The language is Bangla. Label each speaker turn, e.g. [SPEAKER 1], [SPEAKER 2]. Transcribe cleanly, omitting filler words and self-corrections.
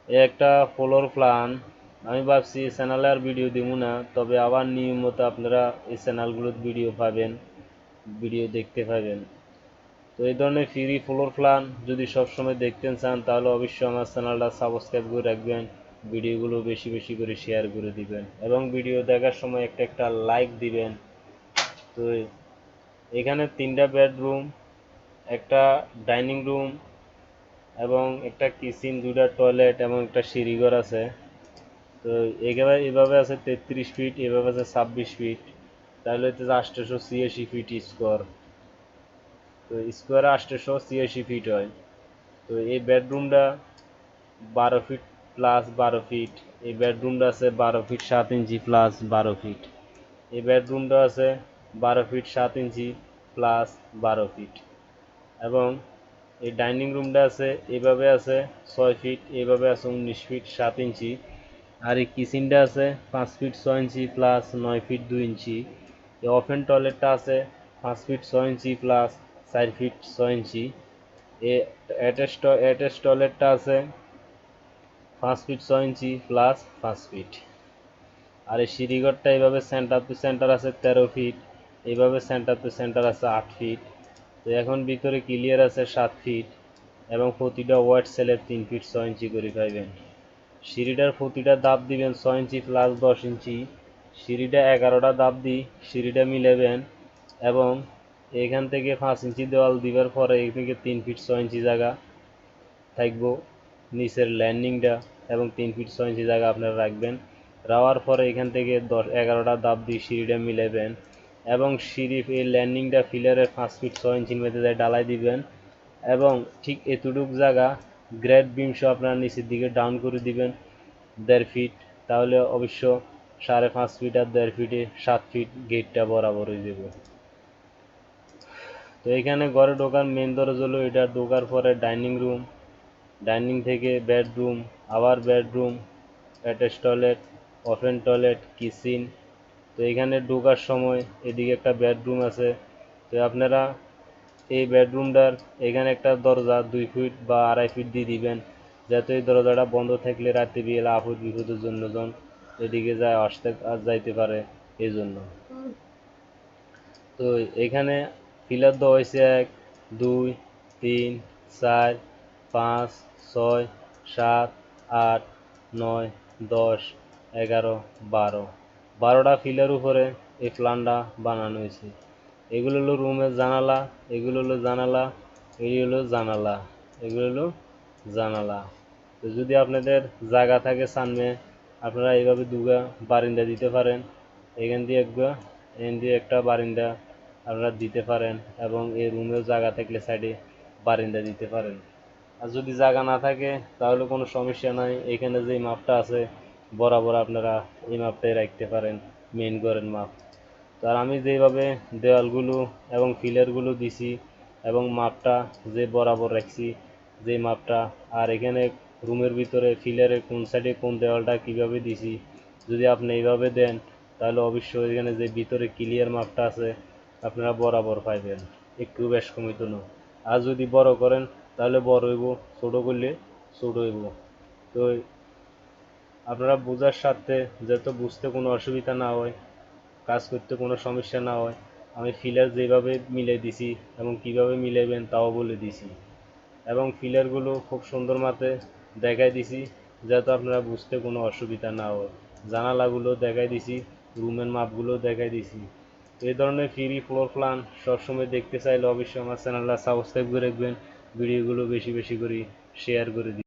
[SPEAKER 1] এই একটা ফ্লোর প্ল্যান। আমি ভাবছি এই চ্যানেলে আর ভিডিও দিব না, তবে আবার নিয়মিত আপনারা এই চ্যানেলগুলোর ভিডিও পাবেন, ভিডিও দেখতে পাবেন। তো এই ধরনের ফ্রি ফ্লোর প্ল্যান যদি সবসময় দেখতে চান তাহলে অবশ্যই আমার চ্যানেলটা সাবস্ক্রাইব করে রাখবেন, ভিডিওগুলো বেশি বেশি করে শেয়ার করে দিবেন এবং ভিডিও দেখার সময় একটা একটা লাইক দিবেন। তো এখানে 3টা বেডরুম, একটা ডাইনিং রুম এবং একটা কিচেন, 2টা টয়লেট এবং একটা সিঁড়িঘর আছে। তো এভাবে আছে 33 ফিট, এভাবে আছে 26 ফিট, তাহলে হচ্ছে 886 ফিট স্কোয়ার। তো স্কোয়ারে 886 ফিট হয়। তো এই বেডরুমটা 12 ফিট প্লাস 12 ফিট, এই বেডরুমটা আছে 12 ফিট 7 ইঞ্চি প্লাস 12 ফিট, এই বেডরুমটা আছে 12 ফিট 7 ইঞ্চি প্লাস 12 ফিট এবং এই ডাইনিং রুমটা আছে এভাবে আছে 6 ফিট, এভাবে আছে 19 ফিট 7 ইঞ্চি। আর এই কিচেনটা আছে 5 ফিট 6 ইঞ্চি প্লাস 9 ফিট 2 ইঞ্চি। এই ওপেন টয়লেটটা আছে 5 ফিট 6 ইঞ্চি প্লাস 4 ফিট 6 ইঞ্চি। এই অ্যাটাচ টয়লেটটা আছে 5 ফিট 6 ইঞ্চি প্লাস 5 ফিট। আর এই সিঁড়িঘরটা এইভাবে সেন্টার টু সেন্টার আছে 13 ফিট, এইভাবে সেন্টার টু সেন্টার আছে 8 ফিট। তো এখন ভিতরে ক্লিয়ার আছে 7 ফিট এবং প্রতিটা ওয়ার্ড সেলের 3 ফিট 6 ইঞ্চি করে পাইবেন। সিঁড়িটার প্রতিটা দাব দিবেন 6 ইঞ্চি প্লাস 10 ইঞ্চি। সিঁড়িটা 11টা দাব দিই, সিঁড়িটা মিলাবেন এবং এখান থেকে 5 ইঞ্চি দেওয়াল দিবার পরে এখানে 3 ফিট 6 ইঞ্চি জায়গা থাকবো নিচের ল্যান্ডিংটা এবং 3 ফিট 6 ইঞ্চি জায়গা আপনারা রাখবেন। রাওয়ার পরে এখান থেকে 11টা দাব দিয়ে সিঁড়িটা মিলাবেন এবং সিঁড়ি এই ল্যান্ডিংটা ফিলারের 5 ফিট 6 ইঞ্চির মধ্যে ডালাই দিবেন এবং ঠিক এতটুক জায়গা গ্রেড বিম সহ আপনারা নিচের দিকে ডাউন করে দিবেন 1.5 ফিট, তাহলে অবশ্য 5.5 ফিট আর 1.5 ফিটে 7 ফিট গেটটা বরাবর হয়ে যাবে। তো এখানে ঘরে ঢোকার মেন দরজা হলো এটা, ঢোকার পরে ডাইনিং রুম, ডাইনিং থেকে বেডরুম, আবার bedroom, attach toilet, open toilet, kitchen. তো এখানে ঢোকার সময় এদিকে একটা বেডরুম আছে। তো আপনারা এই বেডরুমটার এখানে একটা দরজা 2 ফিট বা 2.5 ফিট দিয়ে দিবেন, যাতে এই দরজাটা বন্ধ থাকলে রাতে বিয়েলে আপদ বিপদের জন্য জন এদিকে যায় আসতে যাইতে পারে এই জন্য। তো এখানে পিলার দেওয়া হয়েছে 1 2 3 4 5 6 7 8 9 10 11 12, 12টা পিলার উপরে এই প্ল্যানটা বানানো হয়েছে। এগুলো হলো রুমের জানালা, এগুলো হলো জানালা, এই হলো জানালা, এগুলো হলো জানালা। তো যদি আপনাদের জায়গা থাকে সামনে, আপনারা এইভাবে দুগা বারিন্দা দিতে পারেন, এখান দিয়ে এখান দিয়ে একটা বারিন্দা আপনারা দিতে পারেন এবং এই রুমেও জায়গা থাকলে সাইডে বারিন্দা দিতে পারেন। আর যদি জায়গা না থাকে তাহলে কোনো সমস্যা নাই, এখানে যে মাপটা আছে বরাবর আপনারা এই মাপটাই রাখতে পারেন, মেন ঘরের মাপ। তো আর আমি যেভাবে দেওয়ালগুলো এবং পিলারগুলো দিছি এবং মাপটা যে বরাবর রাখছি, যে মাপটা, আর এখানে রুমের ভিতরে পিলারের কোন সাইডে কোন দেওয়ালটা কিভাবে দিছি, যদি আপনি এইভাবে দেন তাহলে অবশ্যই এখানে যে ভিতরে ক্লিয়ার মাপটা আছে আপনারা বরাবর পাইবেন, একটু বেশ কমিত না। আর যদি বড় করেন তাহলে বড় হইব, ছোট করলে ছোট হইব। তো আপনারা বোঝার স্বার্থে যাতে বুঝতে কোনো অসুবিধা না হয়, কাজ করতে কোনো সমস্যা না হয়, আমি ফিলার যেভাবে মিলাই দিছি এবং কিভাবে মিলাইবেন তাও বলে দিছি এবং ফিলারগুলো খুব সুন্দর মাপে দেখাই দিছি যাতে আপনারা বুঝতে কোনো অসুবিধা না হয়। জানালাগুলো দেখাই দিছি, রুমের মাপগুলো দেখাই দিছি। এই ধরনের ফ্রি ফ্লোর প্ল্যান সবসময় দেখতে চাইলে অবশ্যই আমার চ্যানেলটা সাবস্ক্রাইব করে রাখবেন, ভিডিওগুলো বেশি বেশি করে শেয়ার করে দিন।